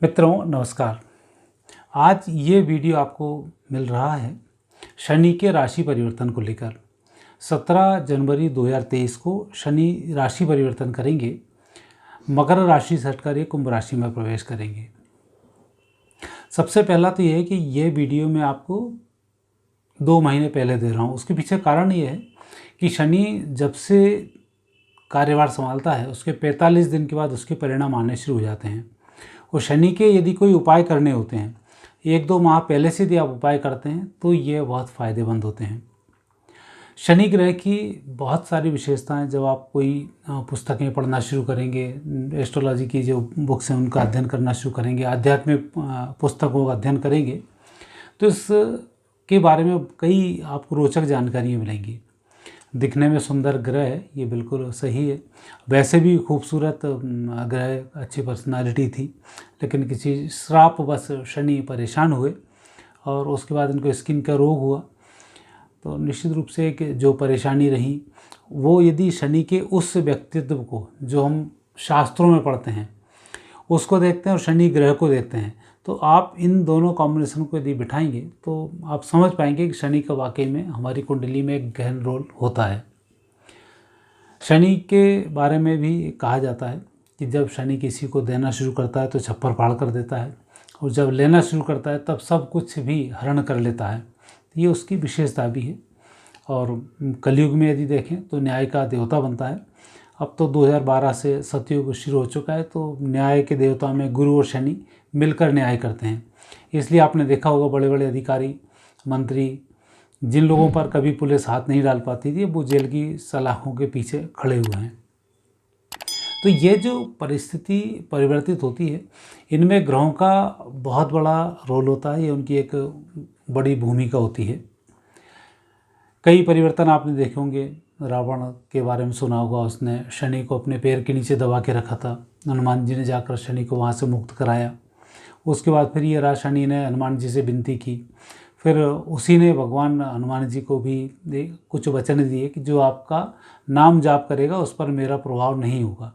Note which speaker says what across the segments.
Speaker 1: मित्रों नमस्कार। आज ये वीडियो आपको मिल रहा है शनि के राशि परिवर्तन को लेकर। 17 जनवरी 2023 को शनि राशि परिवर्तन करेंगे, मकर राशि से हटकर ये कुंभ राशि में प्रवेश करेंगे। सबसे पहला तो ये है कि ये वीडियो मैं आपको 2 महीने पहले दे रहा हूँ। उसके पीछे कारण ये है कि शनि जब से कार्यभार संभालता है उसके 45 दिन के बाद उसके परिणाम आने शुरू हो जाते हैं। और शनि के यदि कोई उपाय करने होते हैं, 1-2 माह पहले से यदि आप उपाय करते हैं तो ये बहुत फ़ायदेमंद होते हैं। शनि ग्रह की बहुत सारी विशेषताएं, जब आप कोई पुस्तकें पढ़ना शुरू करेंगे, एस्ट्रोलॉजी की जो बुक्स हैं उनका अध्ययन करना शुरू करेंगे, आध्यात्मिक पुस्तकों का अध्ययन करेंगे, तो इसके बारे में कई आपको रोचक जानकारियाँ मिलेंगी। दिखने में सुंदर ग्रह है, ये बिल्कुल सही है। वैसे भी खूबसूरत ग्रह, अच्छी पर्सनालिटी थी, लेकिन किसी श्रापवश शनि परेशान हुए और उसके बाद इनको स्किन का रोग हुआ। तो निश्चित रूप से एक जो परेशानी रही वो, यदि शनि के उस व्यक्तित्व को जो हम शास्त्रों में पढ़ते हैं उसको देखते हैं और शनि ग्रह को देखते हैं, तो आप इन दोनों कॉम्बिनेशन को यदि बिठाएंगे तो आप समझ पाएंगे कि शनि का वाकई में हमारी कुंडली में एक गहन रोल होता है। शनि के बारे में भी कहा जाता है कि जब शनि किसी को देना शुरू करता है तो छप्पर फाड़ कर देता है, और जब लेना शुरू करता है तब सब कुछ भी हरण कर लेता है। ये उसकी विशेषता भी है। और कलयुग में यदि देखें तो न्याय का देवता बनता है। अब तो 2012 से सतयुग शुरू हो चुका है, तो न्याय के देवता में गुरु और शनि मिलकर न्याय करते हैं। इसलिए आपने देखा होगा बड़े बड़े अधिकारी, मंत्री, जिन लोगों पर कभी पुलिस हाथ नहीं डाल पाती थी, वो जेल की सलाखों के पीछे खड़े हुए हैं। तो ये जो परिस्थिति परिवर्तित होती है, इनमें ग्रहों का बहुत बड़ा रोल होता है। ये उनकी एक बड़ी भूमिका होती है। कई परिवर्तन आपने देखे होंगे। रावण के बारे में सुना होगा, उसने शनि को अपने पैर के नीचे दबा के रखा था। हनुमान जी ने जाकर शनि को वहाँ से मुक्त कराया। उसके बाद फिर ये रहा, शनि ने हनुमान जी से विनती की, फिर उसी ने भगवान हनुमान जी को भी कुछ वचन दिए कि जो आपका नाम जाप करेगा उस पर मेरा प्रभाव नहीं होगा।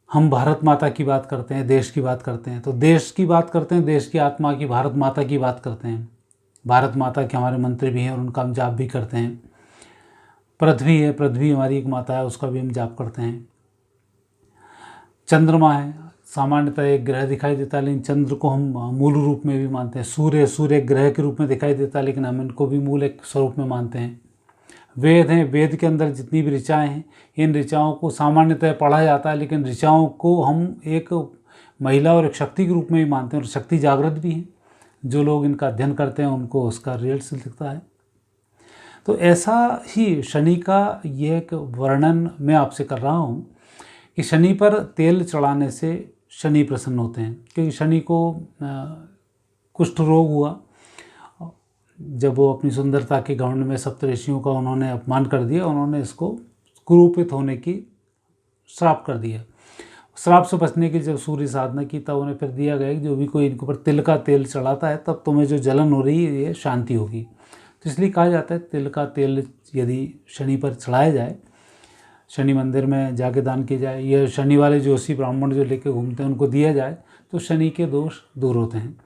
Speaker 1: हम भारत माता की बात करते हैं, देश की बात करते हैं, तो देश की बात करते हैं, देश की आत्मा की, भारत माता की बात करते हैं। भारत माता के हमारे मंत्र भी हैं और उनका हम जाप भी करते हैं। पृथ्वी है, पृथ्वी हमारी एक माता है, उसका भी हम जाप करते हैं। चंद्रमा है, सामान्यतः एक ग्रह दिखाई देता है, लेकिन चंद्र को हम मूल रूप में भी मानते हैं। सूर्य एक ग्रह के रूप में दिखाई देता है, लेकिन हम इनको भी मूल एक स्वरूप में मानते हैं। वेद हैं, वेद के अंदर जितनी भी ऋचाएँ हैं, इन ऋचाओं को सामान्यतः पढ़ा जाता है, लेकिन ऋचाओं को हम एक महिला और एक शक्ति के रूप में भी मानते हैं, और शक्ति जागृत भी हैं। जो लोग इनका अध्ययन करते हैं उनको उसका रिजल्ट दिखता है। तो ऐसा ही शनि का ये एक वर्णन मैं आपसे कर रहा हूँ कि शनि पर तेल चढ़ाने से शनि प्रसन्न होते हैं। क्योंकि शनि को कुष्ठ रोग हुआ जब वो अपनी सुंदरता के घमंड में सप्तऋषियों का उन्होंने अपमान कर दिया, उन्होंने इसको कुरूपित होने की श्राप कर दिया। श्राप से बचने की जब सूर्य साधना की तब उन्हें फिर दिया गया कि जो भी कोई इनके ऊपर तिल का तेल चढ़ाता है तब तुम्हें जो जलन हो रही है ये शांति होगी। तो इसलिए कहा जाता है तिल का तेल यदि शनि पर चढ़ाया जाए, शनि मंदिर में जाके दान किया जाए, या शनि वाले जोशी ब्राह्मण जो लेके घूमते हैं उनको दिया जाए, तो शनि के दोष दूर होते हैं।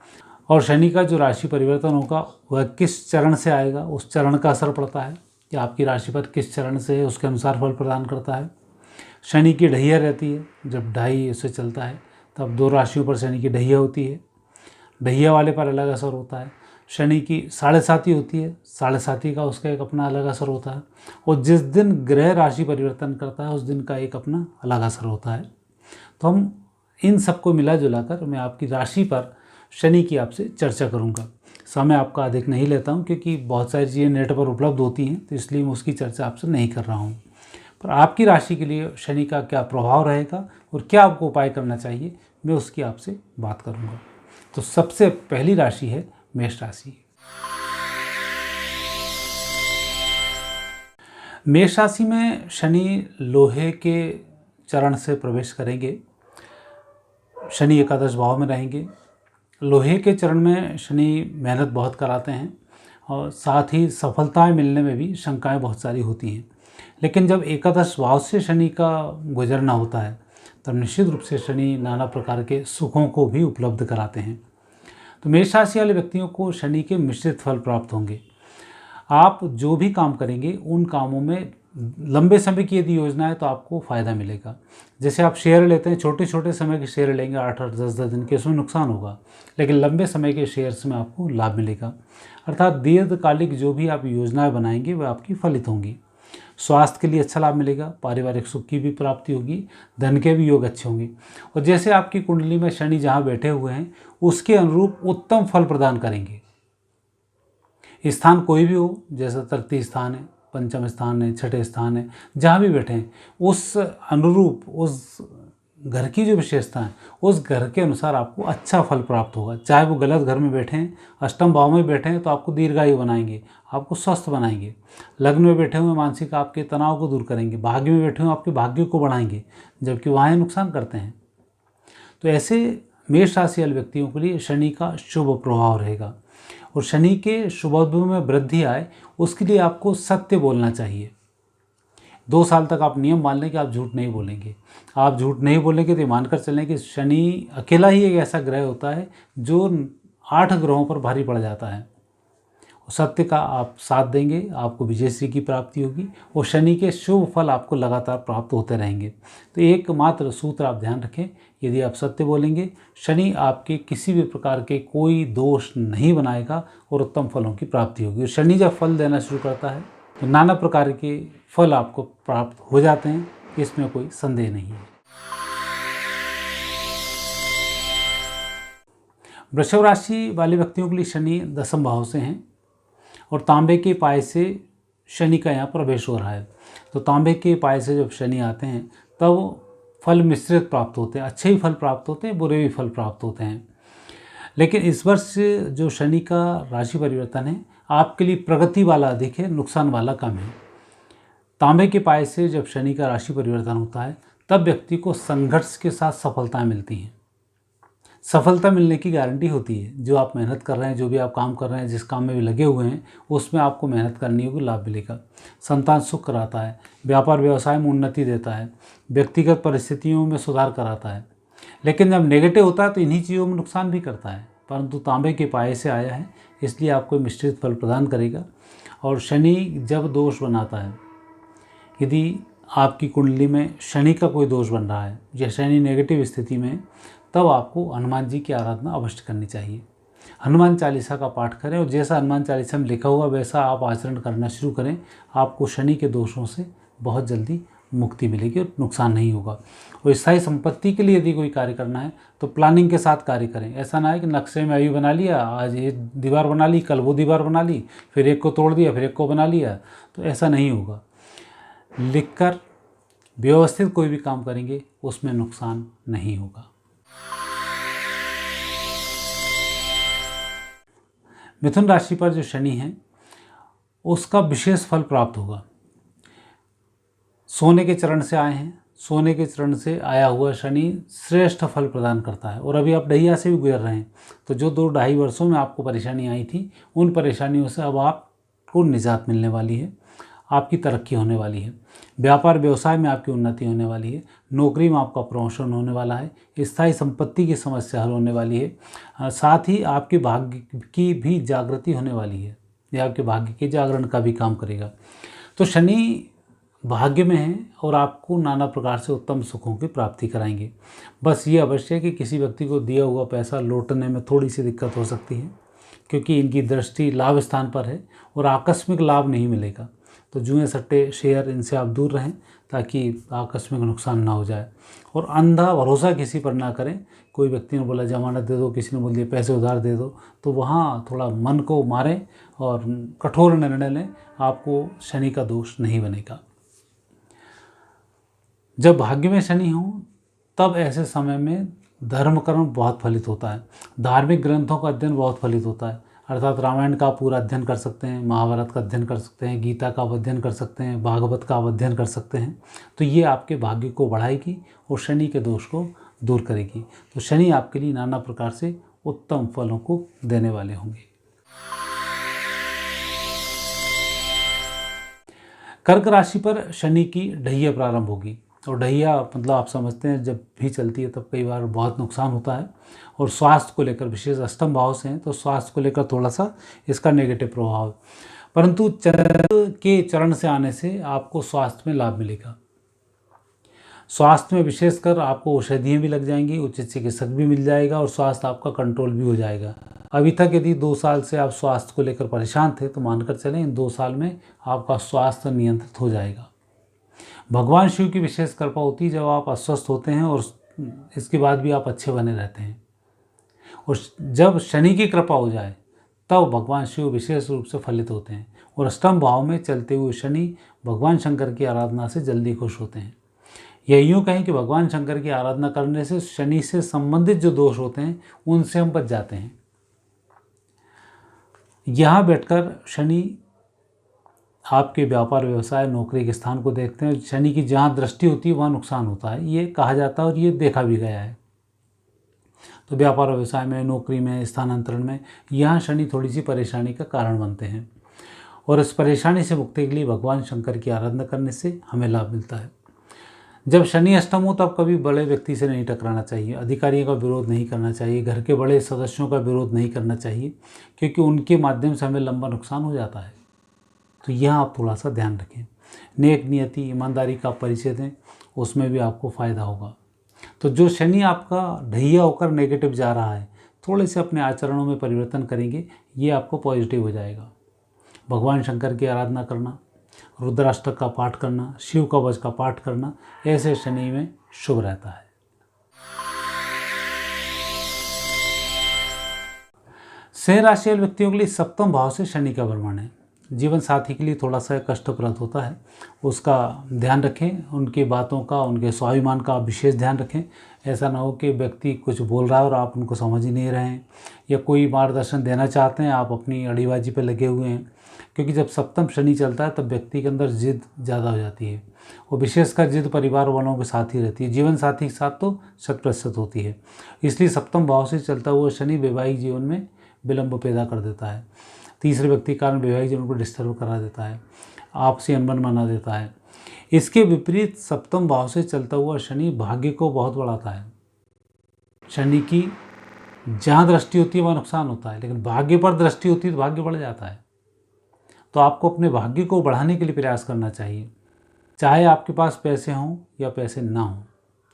Speaker 1: और शनि का जो राशि परिवर्तन होगा वह किस चरण से आएगा, उस चरण का असर पड़ता है कि आपकी राशि पर किस चरण से है, उसके अनुसार फल प्रदान करता है। शनि की ढैया रहती है, जब ढाई से चलता है तब 2 राशियों पर शनि की ढैया होती है। ढैया वाले पर अलग असर होता है। शनि की 7.5 होती है, 7.5 का उसका एक अपना अलग असर होता है। और जिस दिन ग्रह राशि परिवर्तन करता है उस दिन का एक अपना अलग असर होता है। तो हम इन सबको मिला जुलाकर मैं आपकी राशि पर शनि की आपसे चर्चा करूंगा। समय आपका अधिक नहीं लेता हूं, क्योंकि बहुत सारी चीज़ें नेट पर उपलब्ध होती हैं, तो इसलिए मैं उसकी चर्चा आपसे नहीं कर रहा हूं। पर आपकी राशि के लिए शनि का क्या प्रभाव रहेगा और क्या आपको उपाय करना चाहिए, मैं उसकी आपसे बात करूंगा। तो सबसे पहली राशि है मेष राशि। मेष राशि में शनि लोहे के चरण से प्रवेश करेंगे। शनि एकादश भाव में रहेंगे। लोहे के चरण में शनि मेहनत बहुत कराते हैं और साथ ही सफलताएं मिलने में भी शंकाएं बहुत सारी होती हैं। लेकिन जब एकादश भाव से शनि का गुजरना होता है तब निश्चित रूप से शनि नाना प्रकार के सुखों को भी उपलब्ध कराते हैं। तो मेष राशि वाले व्यक्तियों को शनि के मिश्रित फल प्राप्त होंगे। आप जो भी काम करेंगे उन कामों में लंबे समय की यदि योजना है तो आपको फ़ायदा मिलेगा। जैसे आप शेयर लेते हैं, छोटे छोटे समय के शेयर लेंगे 8-8 10-10 दिन के, उसमें नुकसान होगा, लेकिन लंबे समय के शेयर्स में आपको लाभ मिलेगा। अर्थात दीर्घकालिक जो भी आप योजनाएं बनाएंगे वह आपकी फलित होंगी। स्वास्थ्य के लिए अच्छा लाभ मिलेगा, पारिवारिक सुख की भी प्राप्ति होगी, धन के भी योग अच्छे होंगे। और जैसे आपकी कुंडली में शनि जहाँ बैठे हुए हैं उसके अनुरूप उत्तम फल प्रदान करेंगे। स्थान कोई भी हो, जैसा तृतीय स्थान है, पंचम स्थान है, छठे स्थान है, जहाँ भी बैठे हैं उस अनुरूप उस घर की जो विशेषता है उस घर के अनुसार आपको अच्छा फल प्राप्त होगा। चाहे वो गलत घर में बैठे हैं, अष्टम भाव में बैठे हैं तो आपको दीर्घायु बनाएंगे, आपको स्वस्थ बनाएंगे। लग्न में बैठे हुए मानसिक आपके तनाव को दूर करेंगे, भाग्य में बैठे हुए आपके भाग्य को बढ़ाएंगे, जबकि वहाँ नुकसान करते हैं। तो ऐसे मेष राशि वाले व्यक्तियों के लिए शनि का शुभ प्रभाव रहेगा। और शनि के शुभ में वृद्धि आए उसके लिए आपको सत्य बोलना चाहिए। 2 साल तक आप नियम मान लें कि आप झूठ नहीं बोलेंगे। आप झूठ नहीं बोलेंगे तो मानकर चलें कि शनि अकेला ही एक ऐसा ग्रह होता है जो 8 ग्रहों पर भारी पड़ जाता है। सत्य का आप साथ देंगे, आपको विजयश्री की प्राप्ति होगी और शनि के शुभ फल आपको लगातार प्राप्त होते रहेंगे। तो एकमात्र सूत्र आप ध्यान रखें, यदि आप सत्य बोलेंगे शनि आपके किसी भी प्रकार के कोई दोष नहीं बनाएगा और उत्तम फलों की प्राप्ति होगी। और शनि जब फल देना शुरू करता है तो नाना प्रकार के फल आपको प्राप्त हो जाते हैं, इसमें कोई संदेह नहीं है। वृषभ राशि वाले व्यक्तियों के लिए शनि 10वें भाव से हैं और तांबे के पाए से शनि का यहाँ प्रवेश हो रहा है। तो तांबे के पाए से जब शनि आते हैं तब फल मिश्रित प्राप्त होते हैं, अच्छे ही फल प्राप्त होते हैं, बुरे भी फल प्राप्त होते हैं। लेकिन इस वर्ष जो शनि का राशि परिवर्तन है आपके लिए प्रगति वाला अधिक है, नुकसान वाला कम है। तांबे के पाए से जब शनि का राशि परिवर्तन होता है तब व्यक्ति को संघर्ष के साथ सफलताएं मिलती हैं। सफलता मिलने की गारंटी होती है। जो आप मेहनत कर रहे हैं, जो भी आप काम कर रहे हैं, जिस काम में भी लगे हुए हैं उसमें आपको मेहनत करनी होगी, लाभ मिलेगा। संतान सुख कराता है, व्यापार व्यवसाय में उन्नति देता है, व्यक्तिगत परिस्थितियों में सुधार कराता है। लेकिन जब नेगेटिव होता है तो इन्हीं चीज़ों में नुकसान भी करता है, परंतु तांबे के पाए से आया है इसलिए आपको मिश्रित फल प्रदान करेगा। और शनि जब दोष बनाता है, यदि आपकी कुंडली में शनि का कोई दोष बन रहा है या शनि नेगेटिव स्थिति में, तब आपको हनुमान जी की आराधना अवश्य करनी चाहिए। हनुमान चालीसा का पाठ करें और जैसा हनुमान चालीसा में लिखा हुआ वैसा आप आचरण करना शुरू करें। आपको शनि के दोषों से बहुत जल्दी मुक्ति मिलेगी और नुकसान नहीं होगा। और स्थायी संपत्ति के लिए यदि कोई कार्य करना है तो प्लानिंग के साथ कार्य करें। ऐसा ना है कि नक्शे में अभी बना लिया, आज ये दीवार बना ली, कल वो दीवार बना ली, फिर एक को तोड़ दिया, फिर एक को बना लिया, तो ऐसा नहीं होगा। लिखकर व्यवस्थित कोई भी काम करेंगे उसमें नुकसान नहीं होगा। मिथुन राशि पर जो शनि है उसका विशेष फल प्राप्त होगा। सोने के चरण से आए हैं, सोने के चरण से आया हुआ शनि श्रेष्ठ फल प्रदान करता है। और अभी आप डहिया से भी गुजर रहे हैं तो जो 2-2.5 वर्षों में आपको परेशानी आई थी उन परेशानियों से अब आपको निजात मिलने वाली है, आपकी तरक्की होने वाली है। व्यापार व्यवसाय में आपकी उन्नति होने वाली है, नौकरी में आपका प्रमोशन होने वाला है, स्थायी संपत्ति की समस्या हल होने वाली है। साथ ही आपके भाग्य की भी जागृति होने वाली है, या आपके भाग्य के जागरण का भी काम करेगा। तो शनि भाग्य में है और आपको नाना प्रकार से उत्तम सुखों की प्राप्ति कराएंगे। बस ये अवश्य है कि किसी व्यक्ति को दिया हुआ पैसा लौटने में थोड़ी सी दिक्कत हो सकती है, क्योंकि इनकी दृष्टि लाभ स्थान पर है और आकस्मिक लाभ नहीं मिलेगा। तो जुए सट्टे शेयर इनसे आप दूर रहें ताकि आकस्मिक नुकसान ना हो जाए। और अंधा भरोसा किसी पर ना करें। कोई व्यक्ति ने बोला जमानत दे दो, किसी ने बोल दिया पैसे उधार दे दो, तो वहाँ थोड़ा मन को मारें और कठोर निर्णय लें, आपको शनि का दोष नहीं बनेगा। जब भाग्य में शनि हो तब ऐसे समय में धर्म कर्म बहुत फलित होता है, धार्मिक ग्रंथों का अध्ययन बहुत फलित होता है। अर्थात रामायण का पूरा अध्ययन कर सकते हैं, महाभारत का अध्ययन कर सकते हैं, गीता का अध्ययन कर सकते हैं, भागवत का अध्ययन कर सकते हैं। तो ये आपके भाग्य को बढ़ाएगी और शनि के दोष को दूर करेगी। तो शनि आपके लिए नाना प्रकार से उत्तम फलों को देने वाले होंगे। कर्क राशि पर शनि की ढैया प्रारंभ होगी। और ढैया मतलब आप समझते हैं जब भी चलती है तब कई बार बहुत नुकसान होता है। और स्वास्थ्य को लेकर विशेष अष्टम भाव से हैं तो स्वास्थ्य को लेकर थोड़ा सा इसका नेगेटिव प्रभाव है। परंतु चंद्र के चरण से आने से आपको स्वास्थ्य में लाभ मिलेगा। स्वास्थ्य में विशेषकर आपको औषधियाँ भी लग जाएंगी, उचित चिकित्सक भी मिल जाएगा और स्वास्थ्य आपका कंट्रोल भी हो जाएगा। अभी तक यदि 2 साल से आप स्वास्थ्य को लेकर परेशान थे तो मानकर चलें इन 2 साल में आपका स्वास्थ्य नियंत्रित हो जाएगा। भगवान शिव की विशेष कृपा होती है जब आप अस्वस्थ होते हैं और इसके बाद भी आप अच्छे बने रहते हैं। और जब शनि की कृपा हो जाए तब भगवान शिव विशेष रूप से फलित होते हैं और अष्टम भाव में चलते हुए शनि भगवान शंकर की आराधना से जल्दी खुश होते हैं। यह यूँ कहें कि भगवान शंकर की आराधना करने से शनि से संबंधित जो दोष होते हैं उनसे हम बच जाते हैं। यहाँ बैठकर शनि आपके व्यापार व्यवसाय नौकरी के स्थान को देखते हैं। शनि की जहाँ दृष्टि होती है वहाँ नुकसान होता है, ये कहा जाता है और ये देखा भी गया है। तो व्यापार व्यवसाय में, नौकरी में, स्थानांतरण में यहाँ शनि थोड़ी सी परेशानी का कारण बनते हैं और इस परेशानी से मुक्ति के लिए भगवान शंकर की आराधना करने से हमें लाभ मिलता है। जब शनि अष्टम हो तब कभी बड़े व्यक्ति से नहीं टकराना चाहिए, अधिकारियों का विरोध नहीं करना चाहिए, घर के बड़े सदस्यों का विरोध नहीं करना चाहिए क्योंकि उनके माध्यम से हमें लंबा नुकसान हो जाता है। तो यहाँ आप थोड़ा सा ध्यान रखें। नेक नियति, ईमानदारी का परिचय दें, उसमें भी आपको फ़ायदा होगा। तो जो शनि आपका ढैया होकर नेगेटिव जा रहा है, थोड़े से अपने आचरणों में परिवर्तन करेंगे, ये आपको पॉजिटिव हो जाएगा। भगवान शंकर की आराधना करना, रुद्राष्टक का पाठ करना, शिव कवच का पाठ करना, ऐसे शनि में शुभ रहता है। सिंह राशि वाले व्यक्तियों के लिए सप्तम भाव से शनि का भ्रमण है। जीवन साथी के लिए थोड़ा सा कष्टप्रद होता है, उसका ध्यान रखें। उनकी बातों का, उनके स्वाभिमान का विशेष ध्यान रखें। ऐसा ना हो कि व्यक्ति कुछ बोल रहा है और आप उनको समझ ही नहीं रहे हैं, या कोई मार्गदर्शन देना चाहते हैं, आप अपनी अड़ीबाजी पर लगे हुए हैं। क्योंकि जब सप्तम शनि चलता है तब व्यक्ति के अंदर जिद ज़्यादा हो जाती है और विशेषकर जिद परिवार वालों के साथ ही रहती है। जीवन साथी के साथ तो 100% होती है। इसलिए सप्तम भाव से चलता हुआ शनि वैवाहिक जीवन में विलंब पैदा कर देता है। तीसरे व्यक्ति के कारण वैवाहिक जीवन को डिस्टर्ब करा देता है, आपसी अनबन बना देता है। इसके विपरीत सप्तम भाव से चलता हुआ शनि भाग्य को बहुत बढ़ाता है। शनि की जहाँ दृष्टि होती है वहाँ नुकसान होता है, लेकिन भाग्य पर दृष्टि होती है तो भाग्य बढ़ जाता है। तो आपको अपने भाग्य को बढ़ाने के लिए प्रयास करना चाहिए। चाहे आपके पास पैसे हों या पैसे ना हों,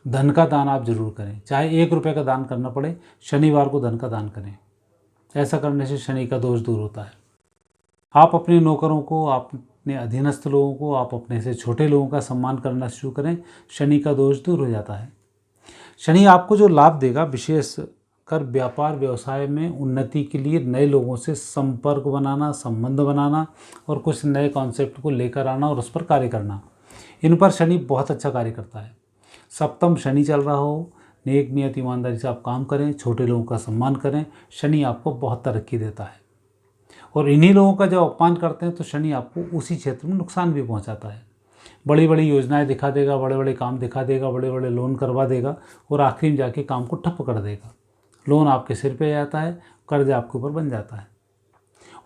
Speaker 1: धन का दान आप जरूर करें। चाहे 1 रुपये का दान करना पड़े, शनिवार को धन का दान करें। ऐसा करने से शनि का दोष दूर होता है। आप अपने नौकरों को, आप अपने अधीनस्थ लोगों को, आप अपने से छोटे लोगों का सम्मान करना शुरू करें, शनि का दोष दूर हो जाता है। शनि आपको जो लाभ देगा, विशेष कर व्यापार व्यवसाय में उन्नति के लिए नए लोगों से संपर्क बनाना, संबंध बनाना और कुछ नए कॉन्सेप्ट को लेकर आना और उस पर कार्य करना, इन पर शनि बहुत अच्छा कार्य करता है। सप्तम शनि चल रहा हो, नेक नियत ईमानदारी से आप काम करें, छोटे लोगों का सम्मान करें, शनि आपको बहुत तरक्की देता है। और इन्हीं लोगों का जब अपमान करते हैं तो शनि आपको उसी क्षेत्र में नुकसान भी पहुंचाता है। बड़ी बड़ी योजनाएं दिखा देगा, बड़े बड़े काम दिखा देगा, बड़े बड़े लोन करवा देगा और आखिरी में जाके काम को ठप्प कर देगा। लोन आपके सिर पे जाता है, कर्ज आपके ऊपर बन जाता है।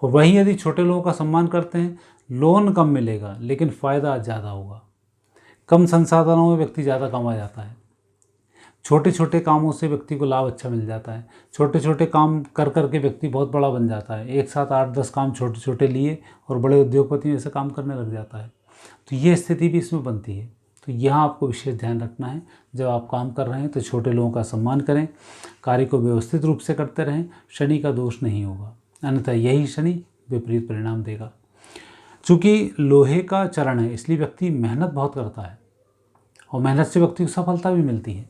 Speaker 1: और वहीं यदि छोटे लोगों का सम्मान करते हैं, लोन कम मिलेगा लेकिन फ़ायदा ज़्यादा होगा। कम संसाधनों में व्यक्ति ज़्यादा कमा जाता है। छोटे छोटे कामों से व्यक्ति को लाभ अच्छा मिल जाता है। छोटे छोटे काम कर करके व्यक्ति बहुत बड़ा बन जाता है। एक साथ 8-10 काम छोटे छोटे लिए और बड़े उद्योगपति ऐसे काम करने लग जाता है। तो ये स्थिति भी इसमें बनती है। तो यहाँ आपको विशेष ध्यान रखना है, जब आप काम कर रहे हैं तो छोटे लोगों का सम्मान करें, कार्य को व्यवस्थित रूप से करते रहें, शनि का दोष नहीं होगा, अन्यथा यही शनि विपरीत परिणाम देगा। चूँकि लोहे का चरण है इसलिए व्यक्ति मेहनत बहुत करता है और मेहनत से व्यक्ति को सफलता भी मिलती है,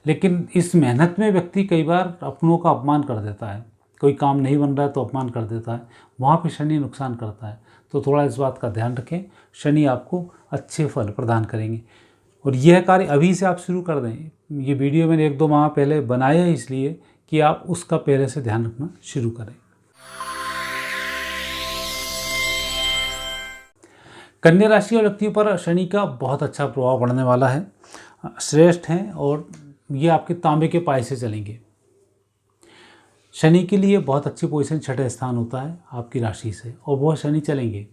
Speaker 1: लेकिन इस मेहनत में व्यक्ति कई बार अपनों का अपमान कर देता है। कोई काम नहीं बन रहा है तो अपमान कर देता है, वहाँ पे शनि नुकसान करता है। तो थोड़ा इस बात का ध्यान रखें, शनि आपको अच्छे फल प्रदान करेंगे। और यह कार्य अभी से आप शुरू कर दें। ये वीडियो मैंने 1-2 माह पहले बनाया है इसलिए कि आप उसका पहले से ध्यान रखना शुरू करें। कन्या राशि वाले व्यक्तियों पर शनि का बहुत अच्छा प्रभाव पड़ने वाला है, श्रेष्ठ हैं और ये आपके तांबे के पाए से चलेंगे। शनि के लिए बहुत अच्छी पोजीशन 6ठे स्थान होता है आपकी राशि से, और वह शनि चलेंगे।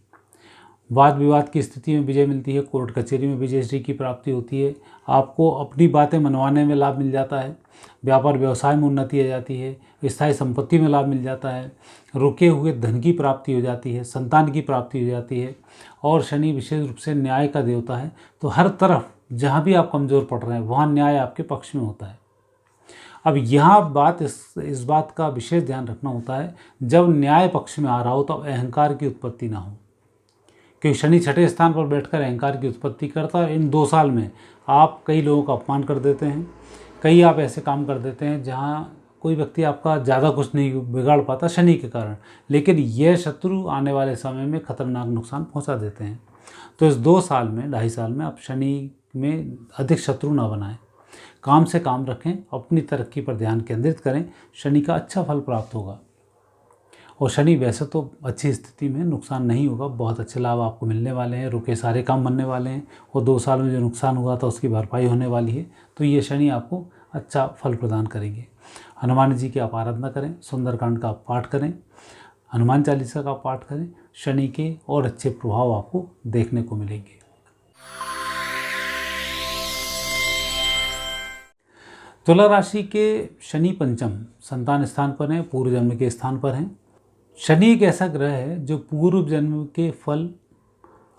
Speaker 1: वाद विवाद की स्थिति में विजय मिलती है, कोर्ट कचहरी में विजयश्री की प्राप्ति होती है, आपको अपनी बातें मनवाने में लाभ मिल जाता है, व्यापार व्यवसाय में उन्नति आ जाती है, स्थायी संपत्ति में लाभ मिल जाता है, रुके हुए धन की प्राप्ति हो जाती है, संतान की प्राप्ति हो जाती है। और शनि विशेष रूप से न्याय का देवता है, तो हर तरफ जहाँ भी आप कमज़ोर पड़ रहे हैं वहाँ न्याय आपके पक्ष में होता है। अब यहाँ बात इस बात का विशेष ध्यान रखना होता है, जब न्याय पक्ष में आ रहा हो तब अहंकार की उत्पत्ति ना हो, क्योंकि शनि छठे स्थान पर बैठकर अहंकार की उत्पत्ति करता है। इन 2 साल में आप कई लोगों का अपमान कर देते हैं, कई आप ऐसे काम कर देते हैं जहाँ कोई व्यक्ति आपका ज़्यादा कुछ नहीं बिगाड़ पाता शनि के कारण, लेकिन यह शत्रु आने वाले समय में खतरनाक नुकसान पहुँचा देते हैं। तो इस 2 साल में 2.5 साल में आप शनि में अधिक शत्रु ना बनाएं, काम से काम रखें, अपनी तरक्की पर ध्यान केंद्रित करें, शनि का अच्छा फल प्राप्त होगा। और शनि वैसे तो अच्छी स्थिति में, नुकसान नहीं होगा, बहुत अच्छे लाभ आपको मिलने वाले हैं, रुके सारे काम बनने वाले हैं, और 2 साल में जो नुकसान हुआ था उसकी भरपाई होने वाली है। तो ये शनि आपको अच्छा फल प्रदान करेंगे। हनुमान जी की आप आराधना करें, सुंदरकांड का आप पाठ करें, हनुमान चालीसा का पाठ करें, शनि के और अच्छे प्रभाव आपको देखने को मिलेंगे। तुला राशि के शनि पंचम संतान स्थान पर हैं, पूर्व जन्म के स्थान पर हैं। शनि एक ऐसा ग्रह है जो पूर्व जन्म के फल,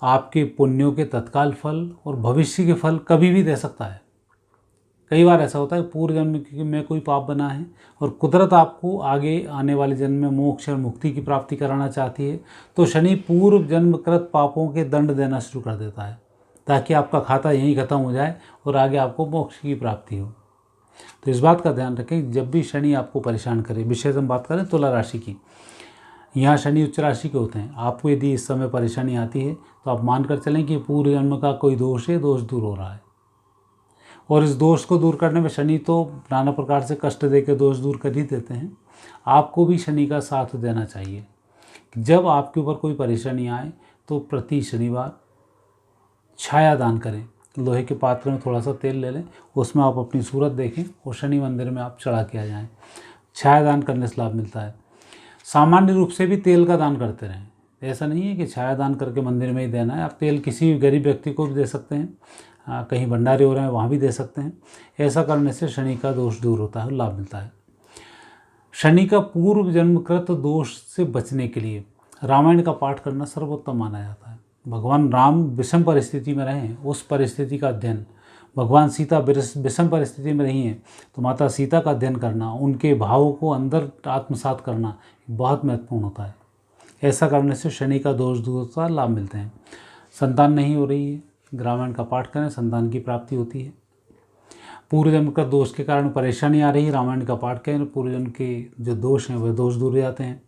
Speaker 1: आपके पुण्यों के तत्काल फल और भविष्य के फल कभी भी दे सकता है। कई बार ऐसा होता है पूर्व जन्म में कोई पाप बना है और कुदरत आपको आगे आने वाले जन्म में मोक्ष और मुक्ति की प्राप्ति कराना चाहती है, तो शनि पूर्व जन्मकृत पापों के दंड देना शुरू कर देता है ताकि आपका खाता यहीं खत्म हो जाए और आगे आपको मोक्ष की प्राप्ति हो। तो इस बात का ध्यान रखें, जब भी शनि आपको परेशान करे, विशेष हम बात करें तुला राशि की, यहाँ शनि उच्च राशि के होते हैं। आपको यदि इस समय परेशानी आती है तो आप मानकर चलें कि पूर्व जन्म का कोई दोष है, दोष दूर हो रहा है। और इस दोष को दूर करने में शनि तो नाना प्रकार से कष्ट देकर दोष दूर कर ही देते हैं। आपको भी शनि का साथ देना चाहिए। जब आपके ऊपर कोई परेशानी आए तो प्रति शनिवार छाया दान करें। लोहे के पात्र में थोड़ा सा तेल ले लें, उसमें आप अपनी सूरत देखें और शनि मंदिर में आप चढ़ा के आ जाएँ। छाया दान करने से लाभ मिलता है। सामान्य रूप से भी तेल का दान करते रहें। ऐसा नहीं है कि छाया दान करके मंदिर में ही देना है, आप तेल किसी भी गरीब व्यक्ति को भी दे सकते हैं, कहीं भंडारे हो रहे हैं वहाँ भी दे सकते हैं। ऐसा करने से शनि का दोष दूर होता है, लाभ मिलता है। शनि का पूर्व जन्मकृत दोष से बचने के लिए रामायण का पाठ करना सर्वोत्तम माना जाता है। भगवान राम विषम परिस्थिति में रहे, उस परिस्थिति का अध्ययन, भगवान सीता विषम परिस्थिति में रही हैं तो माता सीता का अध्ययन करना, उनके भावों को अंदर आत्मसात करना बहुत महत्वपूर्ण होता है। ऐसा करने से शनि का दोष दूर होता है, लाभ मिलते हैं। संतान नहीं हो रही है, रामायण का पाठ करें, संतान की प्राप्ति होती है। पूर्व जन्म का दोष के कारण परेशानी आ रही है, रामायण का पाठ करें, पूर्व जन्म के जो दोष हैं वह दोष दूर हो जाते हैं।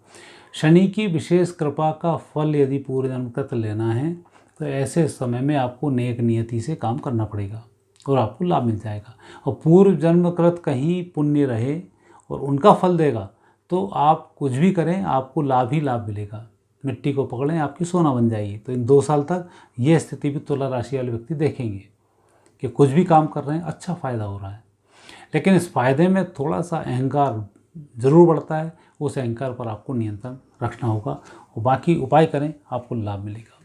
Speaker 1: शनि की विशेष कृपा का फल यदि पूर्व जन्म का लेना है तो ऐसे समय में आपको नेक नियति से काम करना पड़ेगा और आपको लाभ मिल जाएगा। और पूर्व जन्मकृत कहीं पुण्य रहे और उनका फल देगा तो आप कुछ भी करें आपको लाभ ही लाभ मिलेगा। मिट्टी को पकड़ें आपकी सोना बन जाएगी। तो इन 2 साल तक ये स्थिति भी तुला राशि वाले व्यक्ति देखेंगे कि कुछ भी काम कर रहे हैं अच्छा फ़ायदा हो रहा है, लेकिन इस फायदे में थोड़ा सा अहंकार ज़रूर बढ़ता है। उस अहंकार पर आपको नियंत्रण रखना होगा और बाकी उपाय करें, आपको लाभ मिलेगा।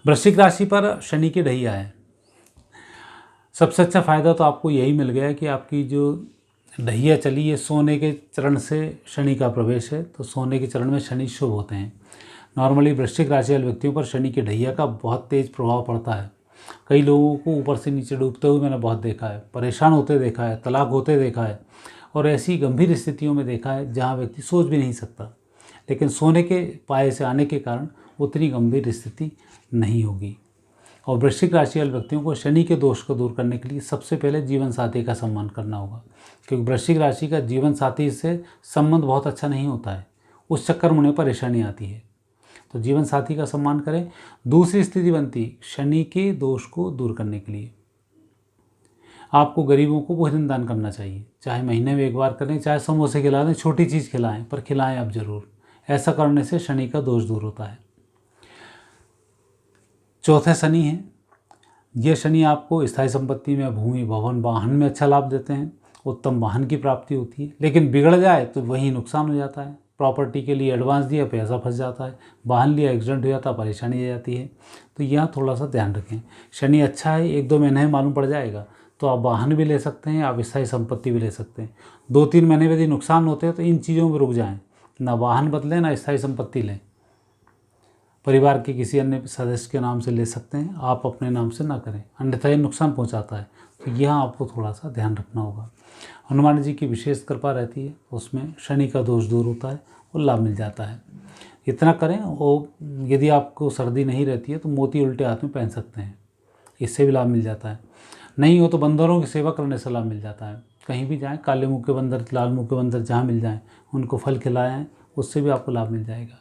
Speaker 1: वृश्चिक राशि पर शनि की ढैया है। सबसे अच्छा फ़ायदा तो आपको यही मिल गया कि आपकी जो ढैया चली है सोने के चरण से शनि का प्रवेश है, तो सोने के चरण में शनि शुभ होते हैं। नॉर्मली वृश्चिक राशि वाले व्यक्तियों पर शनि की ढैया का बहुत तेज़ प्रभाव पड़ता है। कई लोगों को ऊपर से नीचे डूबते हुए मैंने बहुत देखा है, परेशान होते देखा है, तलाक होते देखा है और ऐसी गंभीर स्थितियों में देखा है जहाँ व्यक्ति सोच भी नहीं सकता। लेकिन सोने के पाए से आने के कारण उतनी गंभीर स्थिति नहीं होगी। और वृश्चिक राशि वाले व्यक्तियों को शनि के दोष को दूर करने के लिए सबसे पहले जीवन साथी का सम्मान करना होगा, क्योंकि वृश्चिक राशि का जीवन साथी से संबंध बहुत अच्छा नहीं होता है, उस चक्कर में उन्हें परेशानी आती है। तो जीवन साथी का सम्मान करें। दूसरी स्थिति बनती शनि के दोष को दूर करने के लिए आपको गरीबों को भोजन दान करना चाहिए, चाहे महीने में 1 बार करें, चाहे समोसे खिला दें, छोटी चीज़ खिलाएं, पर खिलाएं आप ज़रूर। ऐसा करने से शनि का दोष दूर होता है। चौथे शनि हैं। ये शनि आपको स्थायी संपत्ति में, भूमि, भवन, वाहन में अच्छा लाभ देते हैं। उत्तम वाहन की प्राप्ति होती है, लेकिन बिगड़ जाए तो वही नुकसान हो जाता है, प्रॉपर्टी के लिए एडवांस दिया, पैसा फंस जाता है, वाहन लिया, एक्सीडेंट हो जाता है, परेशानी आ जाती है। तो यहाँ थोड़ा सा ध्यान रखें। शनि अच्छा है, 1-2 महीने में मालूम पड़ जाएगा, तो आप वाहन भी ले सकते हैं, आप स्थायी संपत्ति भी ले सकते हैं। 2-3 महीने में यदि नुकसान होते हैं तो इन चीज़ों में रुक जाएँ, ना वाहन बदलें ना स्थायी संपत्ति लें। परिवार के किसी अन्य सदस्य के नाम से ले सकते हैं, आप अपने नाम से ना करें, अन्यथा ये नुकसान पहुंचाता है। तो यहाँ आपको थोड़ा सा ध्यान रखना होगा। हनुमान जी की विशेष कृपा रहती है, उसमें शनि का दोष दूर होता है और लाभ मिल जाता है। इतना करें। और यदि आपको सर्दी नहीं रहती है तो मोती उल्टे हाथ में पहन सकते हैं, इससे भी लाभ मिल जाता है। नहीं हो तो बंदरों की सेवा करने से लाभ मिल जाता है। कहीं भी जाएँ, काले मुँह के बंदर, लाल मुँह के बंदर जहाँ मिल जाएँ उनको फल खिलाएँ, उससे भी आपको लाभ मिल जाएगा।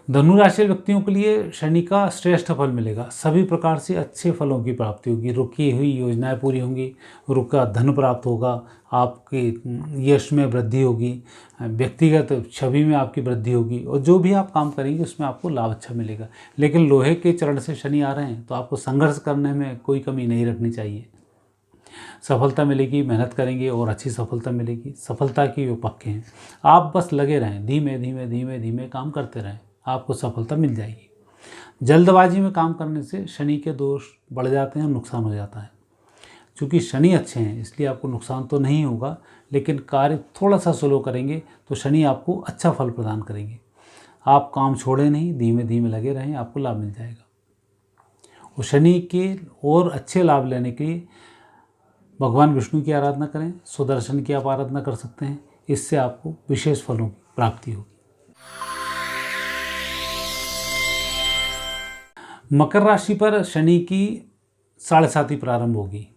Speaker 1: धनु राशि व्यक्तियों के लिए शनि का श्रेष्ठ फल मिलेगा। सभी प्रकार से अच्छे फलों की प्राप्ति होगी, रुकी हुई योजनाएं पूरी होंगी, रुका धन प्राप्त होगा, आपकी यश में वृद्धि होगी, व्यक्तिगत छवि में आपकी वृद्धि होगी, और जो भी आप काम करेंगे उसमें आपको लाभ अच्छा मिलेगा। लेकिन लोहे के चरण से शनि आ रहे हैं तो आपको संघर्ष करने में कोई कमी नहीं रखनी चाहिए। सफलता मिलेगी, मेहनत करेंगे और अच्छी सफलता मिलेगी। सफलता की वो पक्के हैं। आप बस लगे रहें, धीमे धीमे धीमे धीमे काम करते रहें, आपको सफलता मिल जाएगी। जल्दबाजी में काम करने से शनि के दोष बढ़ जाते हैं और नुकसान हो जाता है। चूँकि शनि अच्छे हैं इसलिए आपको नुकसान तो नहीं होगा, लेकिन कार्य थोड़ा सा स्लो करेंगे तो शनि आपको अच्छा फल प्रदान करेंगे। आप काम छोड़ें नहीं, धीमे धीमे लगे रहें, आपको लाभ मिल जाएगा। और शनि के और अच्छे लाभ लेने के लिए भगवान विष्णु की आराधना करें, सुदर्शन की आप आराधना कर सकते हैं, इससे आपको विशेष फलों की प्राप्ति होगी। मकर राशि पर शनि की 7.5 प्रारंभ होगी।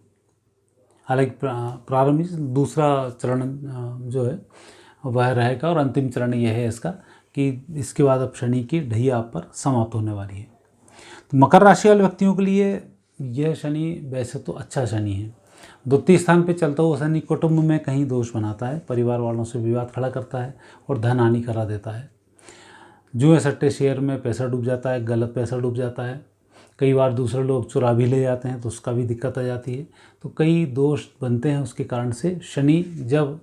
Speaker 1: हालांकि प्रारंभ दूसरा चरण जो है वह रहेगा और अंतिम चरण यह है इसका कि इसके बाद अब शनि की ढैया आप पर समाप्त होने वाली है। तो मकर राशि वाले व्यक्तियों के लिए यह शनि वैसे तो अच्छा शनि है। द्वितीय स्थान पे चलता हुआ शनि कुटुंब में कहीं दोष बनाता है, परिवार वालों से विवाद खड़ा करता है और धन हानि करा देता है। जुए सट्टे शेयर में पैसा डूब जाता है, गलत पैसा डूब जाता है। कई बार दूसरे लोग चुरा भी ले जाते हैं तो उसका भी दिक्कत आ जाती है। तो कई दोष बनते हैं, उसके कारण से शनि जब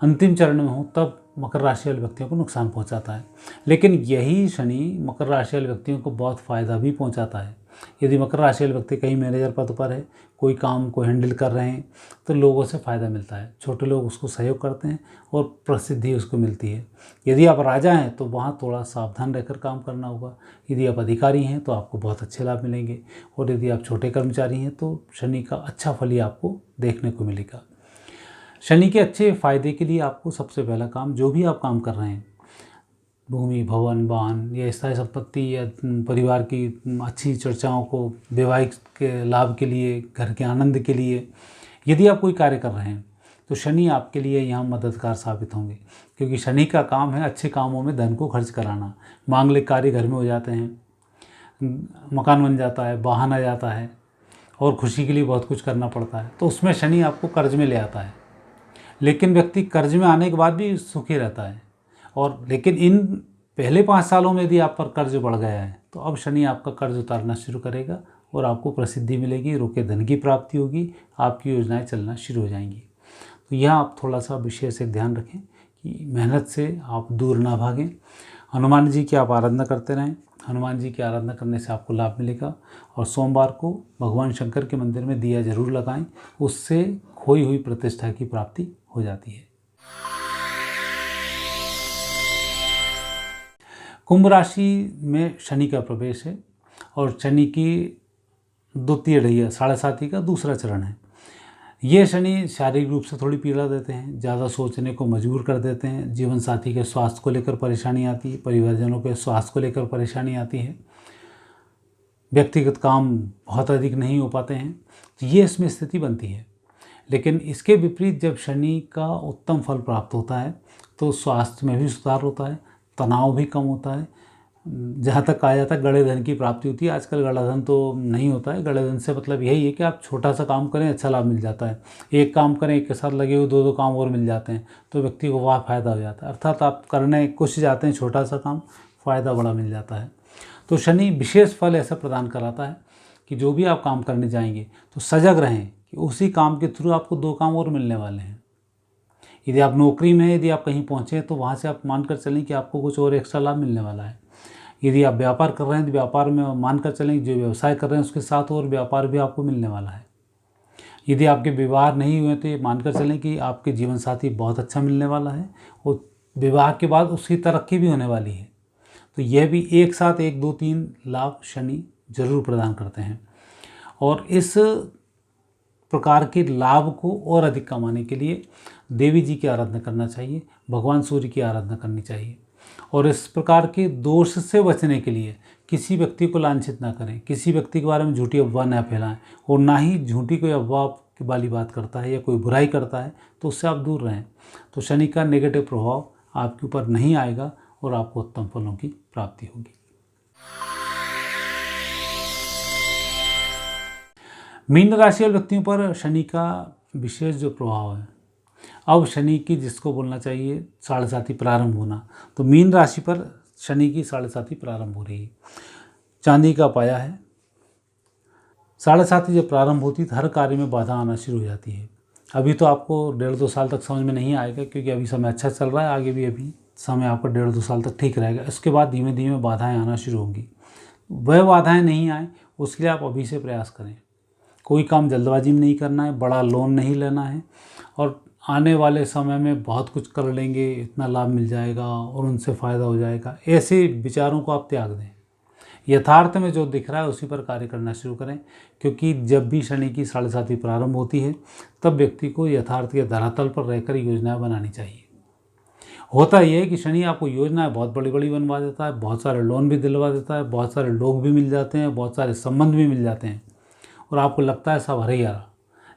Speaker 1: अंतिम चरण में हो तब मकर राशि वाले व्यक्तियों को नुकसान पहुंचाता है। लेकिन यही शनि मकर राशि वाले व्यक्तियों को बहुत फ़ायदा भी पहुंचाता है। यदि मकर राशि वाले व्यक्ति कहीं मैनेजर पद पर है, कोई काम को हैंडल कर रहे हैं, तो लोगों से फ़ायदा मिलता है। छोटे लोग उसको सहयोग करते हैं और प्रसिद्धि उसको मिलती है। यदि आप राजा हैं तो वहाँ थोड़ा सावधान रहकर काम करना होगा। यदि आप अधिकारी हैं तो आपको बहुत अच्छे लाभ मिलेंगे, और यदि आप छोटे कर्मचारी हैं तो शनि का अच्छा फल ही आपको देखने को मिलेगा। शनि के अच्छे फ़ायदे के लिए आपको सबसे पहला काम, जो भी आप काम कर रहे हैं, भूमि, भवन, वाहन या स्थायी संपत्ति या परिवार की अच्छी चर्चाओं को, वैवाहिक के लाभ के लिए, घर के आनंद के लिए, यदि आप कोई कार्य कर रहे हैं तो शनि आपके लिए यहाँ मददगार साबित होंगे। क्योंकि शनि का काम है अच्छे कामों में धन को खर्च कराना। मांगलिक कार्य घर में हो जाते हैं, मकान बन जाता है, वाहन आ जाता है, और खुशी के लिए बहुत कुछ करना पड़ता है। तो उसमें शनि आपको कर्ज में ले आता है। लेकिन व्यक्ति कर्ज में आने के बाद भी सुखी रहता है। और लेकिन इन पहले 5 सालों में यदि आप पर कर्ज बढ़ गया है तो अब शनि आपका कर्ज उतारना शुरू करेगा और आपको प्रसिद्धि मिलेगी, रुके धन की प्राप्ति होगी, आपकी योजनाएं चलना शुरू हो जाएंगी। तो यह आप थोड़ा सा विशेष एक ध्यान रखें कि मेहनत से आप दूर ना भागें। हनुमान जी की आप आराधना करते रहें। हनुमान जी की आराधना करने से आपको लाभ मिलेगा। और सोमवार को भगवान शंकर के मंदिर में दिया जरूर लगाएं, उससे खोई हुई प्रतिष्ठा की प्राप्ति हो जाती है। कुंभ राशि में शनि का प्रवेश है और शनि की द्वितीय ढैया 7.5 का दूसरा चरण है। ये शनि शारीरिक रूप से थोड़ी पीड़ा देते हैं, ज़्यादा सोचने को मजबूर कर देते हैं। जीवन साथी के स्वास्थ्य को लेकर परेशानी आती है, परिवारजनों के स्वास्थ्य को लेकर परेशानी आती है, व्यक्तिगत काम बहुत अधिक नहीं हो पाते हैं, तो ये इसमें स्थिति बनती है। लेकिन इसके विपरीत जब शनि का उत्तम फल प्राप्त होता है तो स्वास्थ्य में भी सुधार होता है, तनाव भी कम होता है। जहाँ तक कहा जाता है गड़े धन की प्राप्ति होती है। आजकल गड़ा धन तो नहीं होता है। गड़े धन से मतलब यही है कि आप छोटा सा काम करें, अच्छा लाभ मिल जाता है। एक काम करें, एक के साथ लगे हुए 2-2 काम और मिल जाते हैं तो व्यक्ति को वह फ़ायदा हो जाता है। अर्थात आप करने कुछ जाते हैं छोटा सा काम, फ़ायदा बड़ा मिल जाता है। तो शनि विशेष फल ऐसा प्रदान कराता है कि जो भी आप काम करने जाएंगे तो सजग रहें कि उसी काम के थ्रू आपको 2 काम और मिलने वाले हैं। यदि आप नौकरी में हैं, यदि आप कहीं पहुँचे हैं तो वहाँ से आप मानकर चलें कि आपको कुछ और एक्स्ट्रा लाभ मिलने वाला है। यदि आप व्यापार कर रहे हैं तो व्यापार में मानकर चलें जो व्यवसाय कर रहे हैं उसके साथ और व्यापार भी आपको मिलने वाला है। यदि आपके विवाह नहीं हुए तो ये मानकर चलें कि आपके जीवन साथी बहुत अच्छा मिलने वाला है और विवाह के बाद उसकी तरक्की भी होने वाली है। तो यह भी एक साथ 1, 2, 3 लाभ शनि जरूर प्रदान करते हैं। और इस प्रकार के लाभ को और अधिक कमाने के लिए देवी जी की आराधना करना चाहिए, भगवान सूर्य की आराधना करनी चाहिए। और इस प्रकार के दोष से बचने के लिए किसी व्यक्ति को लांछित ना करें, किसी व्यक्ति के बारे में झूठी अफवाह ना फैलाएं, और ना ही झूठी कोई अफवाह वाली बात करता है या कोई बुराई करता है तो उससे आप दूर रहें। तो शनि का नेगेटिव प्रभाव आपके ऊपर नहीं आएगा और आपको उत्तम फलों की प्राप्ति होगी। मीन राशि वाले व्यक्तियों पर शनि का विशेष जो प्रभाव है, अब शनि की जिसको बोलना चाहिए साढ़े साथी प्रारंभ होना, तो मीन राशि पर शनि की साढ़े साथी प्रारंभ हो रही है। चांदी का पाया है। साढ़े साथी जब प्रारंभ होती है तो हर कार्य में बाधा आना शुरू हो जाती है। अभी तो आपको 1.5-2 साल तक समझ में नहीं आएगा क्योंकि अभी समय अच्छा चल रहा है, आगे भी अभी समय आपका 1.5-2 साल तक ठीक रहेगा। इसके बाद धीमे धीमे बाधाएं आना शुरू होंगी। वह बाधाएं नहीं आए उसके लिए आप अभी से प्रयास करें। कोई काम जल्दबाजी में नहीं करना है, बड़ा लोन नहीं लेना है और आने वाले समय में बहुत कुछ कर लेंगे, इतना लाभ मिल जाएगा और उनसे फ़ायदा हो जाएगा, ऐसे विचारों को आप त्याग दें। यथार्थ में जो दिख रहा है उसी पर कार्य करना शुरू करें, क्योंकि जब भी शनि की साढ़े साथी प्रारंभ होती है तब व्यक्ति को यथार्थ के धरातल पर रहकर योजनाएं बनानी चाहिए। होता यह है कि शनि आपको योजनाएं बहुत बड़ी बड़ी बनवा देता है, बहुत सारे लोन भी दिलवा देता है, बहुत सारे लोग भी मिल जाते हैं, बहुत सारे संबंध भी मिल जाते हैं और आपको लगता है सब हरे ही हरा।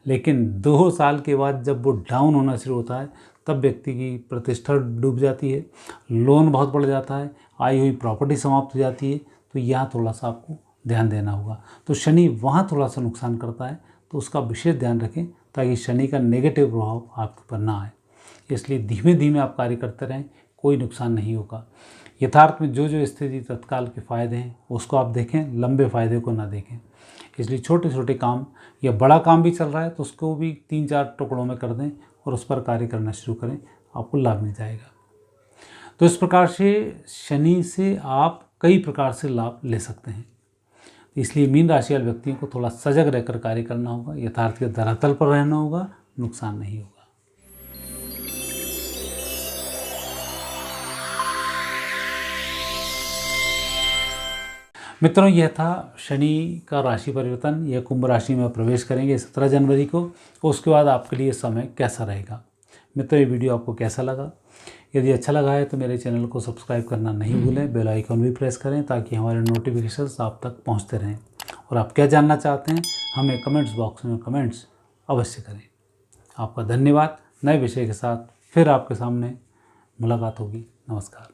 Speaker 1: लेकिन 2 साल के बाद जब वो डाउन होना शुरू होता है तब व्यक्ति की प्रतिष्ठा डूब जाती है, लोन बहुत बढ़ जाता है, आई हुई प्रॉपर्टी समाप्त हो जाती है। तो यहाँ थोड़ा सा आपको ध्यान देना होगा। तो शनि वहाँ थोड़ा सा नुकसान करता है, तो उसका विशेष ध्यान रखें ताकि शनि का नेगेटिव प्रभाव आपके ऊपर ना आए। इसलिए धीमे धीमे आप कार्य करते रहें, कोई नुकसान नहीं होगा। यथार्थ में जो जो स्थिति तत्काल के फ़ायदे हैं उसको आप देखें, लंबे फ़ायदे को ना देखें। इसलिए छोटे छोटे काम या बड़ा काम भी चल रहा है तो उसको भी 3-4 टुकड़ों में कर दें और उस पर कार्य करना शुरू करें, आपको लाभ मिल जाएगा। तो इस प्रकार से शनि से आप कई प्रकार से लाभ ले सकते हैं। इसलिए मीन राशि वाले व्यक्तियों को थोड़ा सजग रहकर कार्य करना होगा, यथार्थ के धरातल पर रहना होगा, नुकसान नहीं होगा। मित्रों, यह था शनि का राशि परिवर्तन। यह कुंभ राशि में प्रवेश करेंगे 17 जनवरी को। उसके बाद आपके लिए समय कैसा रहेगा। मित्रों, ये वीडियो आपको कैसा लगा? यदि अच्छा लगा है तो मेरे चैनल को सब्सक्राइब करना नहीं भूलें, बेल आइकन भी प्रेस करें ताकि हमारे नोटिफिकेशंस आप तक पहुंचते रहें। और आप क्या जानना चाहते हैं हमें कमेंट्स बॉक्स में कमेंट्स अवश्य करें। आपका धन्यवाद। नए विषय के साथ फिर आपके सामने मुलाकात होगी। नमस्कार।